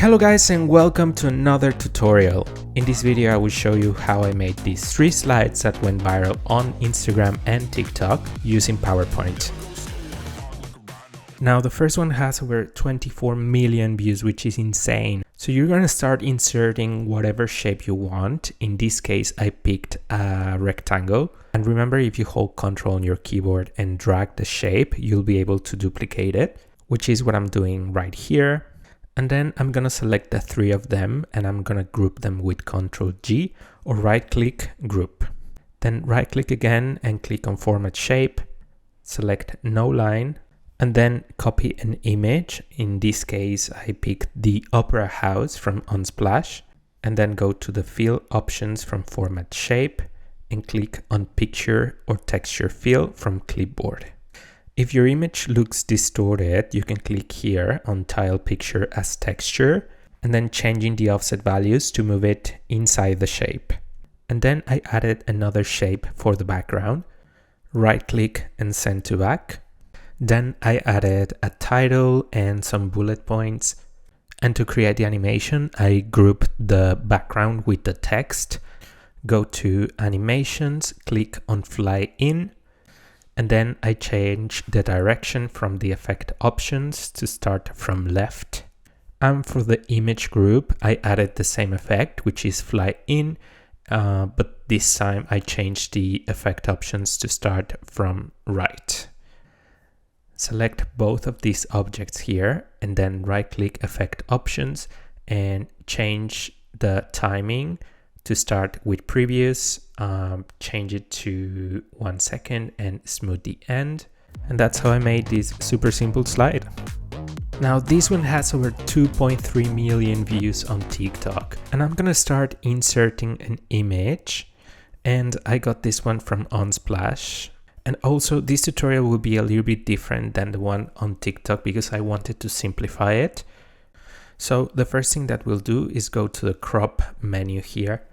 Hello guys and welcome to another tutorial. In this video I will show you how I made these 3 slides that went viral on Instagram and TikTok using PowerPoint. Now the first one has over 24 million views, which is insane. So you're gonna start inserting whatever shape you want. In this case I picked a rectangle. And remember, if you hold Ctrl on your keyboard and drag the shape, you'll be able to duplicate it, which is what I'm doing right here. And then I'm gonna select the 3 of them and I'm gonna group them with Ctrl G or right click group. Then right click again and click on format shape, select no line, and then copy an image. In this case, I picked the Opera House from Unsplash, and then go to the fill options from format shape and click on picture or texture fill from clipboard. If your image looks distorted, you can click here on tile picture as texture and then changing the offset values to move it inside the shape. And then I added another shape for the background, right click and send to back. Then I added a title and some bullet points. And to create the animation, I grouped the background with the text. Go to animations, click on fly in. And then I change the direction from the effect options to start from left. And for the image group, I added the same effect, which is fly in, but this time I changed the effect options to start from right. Select both of these objects here and then right click effect options and change the timing to start with previous, change it to 1 second and smooth the end. And that's how I made this super simple slide. Now this one has over 2.3 million views on TikTok, and I'm gonna start inserting an image, and I got this one from Unsplash. And also this tutorial will be a little bit different than the one on TikTok because I wanted to simplify it. So the first thing that we'll do is go to the crop menu here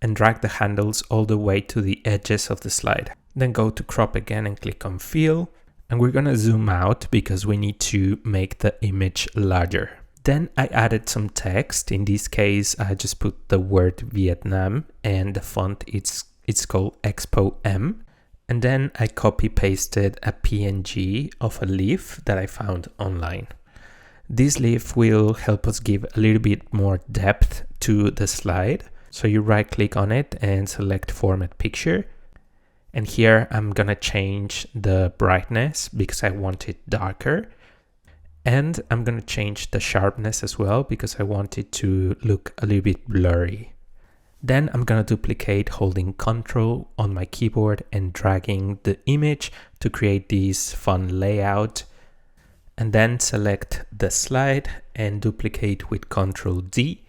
and drag the handles all the way to the edges of the slide. Then go to crop again and click on fill. And we're gonna zoom out because we need to make the image larger. Then I added some text. In this case, I just put the word Vietnam and the font, it's called Expo M. And then I copy pasted a PNG of a leaf that I found online. This leaf will help us give a little bit more depth to the slide. So you right click on it and select format picture. And here I'm gonna change the brightness because I want it darker. And I'm gonna change the sharpness as well because I want it to look a little bit blurry. Then I'm gonna duplicate holding Ctrl on my keyboard and dragging the image to create this fun layout. And then select the slide and duplicate with Ctrl D.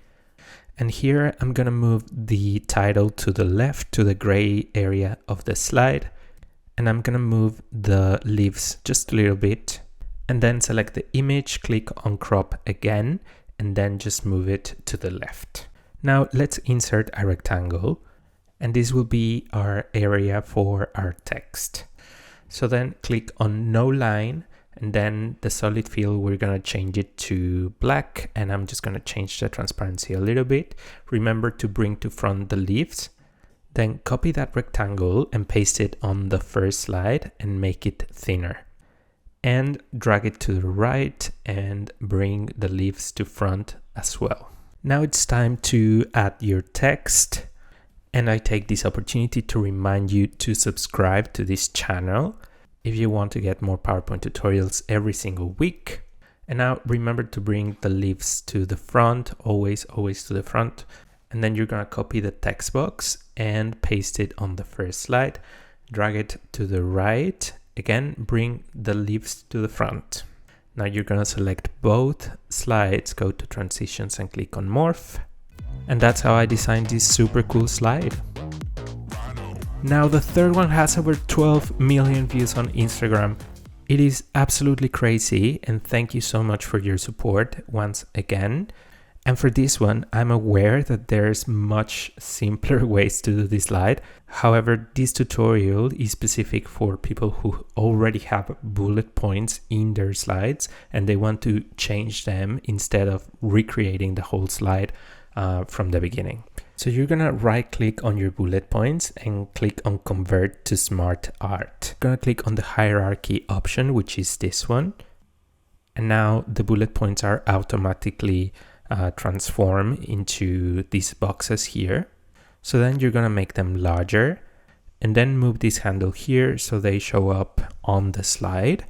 And here I'm gonna move the title to the left to the gray area of the slide. And I'm gonna move the leaves just a little bit. And then select the image, click on crop again, and then just move it to the left. Now let's insert a rectangle. And this will be our area for our text. So then click on no line. And then the solid fill, we're gonna change it to black, and I'm just gonna change the transparency a little bit. Remember to bring to front the leaves. Then copy that rectangle and paste it on the first slide and make it thinner. And drag it to the right and bring the leaves to front as well. Now it's time to add your text. And I take this opportunity to remind you to subscribe to this channel if you want to get more PowerPoint tutorials every single week. And now remember to bring the leaves to the front, always to the front. And then you're gonna copy the text box and paste it on the first slide. Drag it to the right. Again, bring the leaves to the front. Now you're gonna select both slides, go to transitions and click on morph. And that's how I designed this super cool slide. Now the third one has over 12 million views on Instagram. It is absolutely crazy, and thank you so much for your support once again. And for this one, I'm aware that there's much simpler ways to do this slide. However, this tutorial is specific for people who already have bullet points in their slides and they want to change them instead of recreating the whole slide from the beginning. So you're gonna right click on your bullet points and click on Convert to Smart Art. You're gonna click on the hierarchy option, which is this one. And now the bullet points are automatically transform into these boxes here. So then you're gonna make them larger and then move this handle here so they show up on the slide.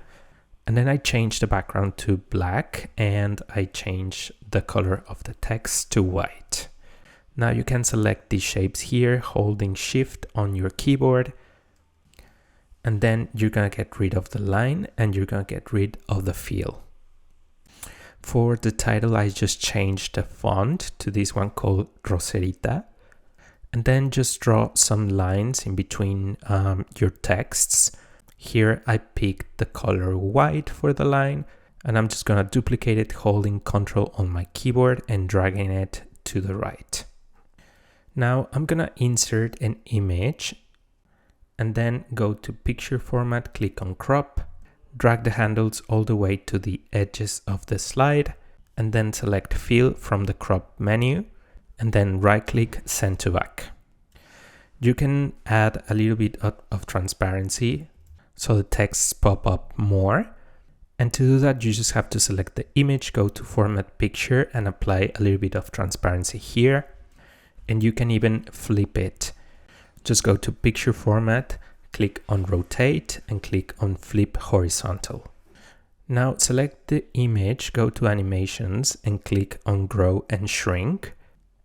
And then I change the background to black and I change the color of the text to white. Now you can select these shapes here holding Shift on your keyboard, and then you're gonna get rid of the line and you're gonna get rid of the fill. For the title, I just changed the font to this one called Roserita, and then just draw some lines in between your texts. Here I picked the color white for the line, and I'm just gonna duplicate it holding Ctrl on my keyboard and dragging it to the right. Now I'm gonna insert an image and then go to picture format, click on crop, drag the handles all the way to the edges of the slide, and then select fill from the crop menu, and then right click, send to back. You can add a little bit of transparency so the texts pop up more. And to do that, you just have to select the image, go to format picture and apply a little bit of transparency here. And you can even flip it. Just go to picture format, click on rotate and click on flip horizontal. Now select the image, go to animations and click on grow and shrink.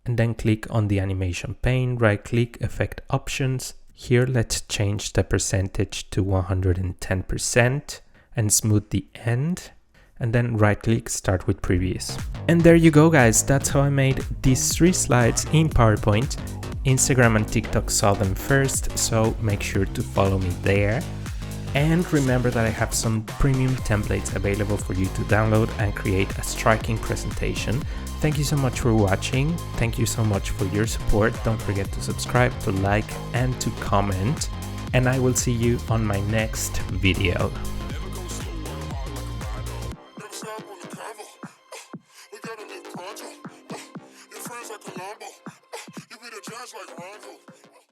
And then click on the animation pane, right click, effect options. Here let's change the percentage to 110% and smooth the end. And then right click, start with previous. And there you go guys, that's how I made these 3 slides in PowerPoint. Instagram and TikTok saw them first, so make sure to follow me there. And remember that I have some premium templates available for you to download and create a striking presentation. Thank you so much for watching. Thank you so much for your support. Don't forget to subscribe, to like, and to comment. And I will see you on my next video. Like Rondo.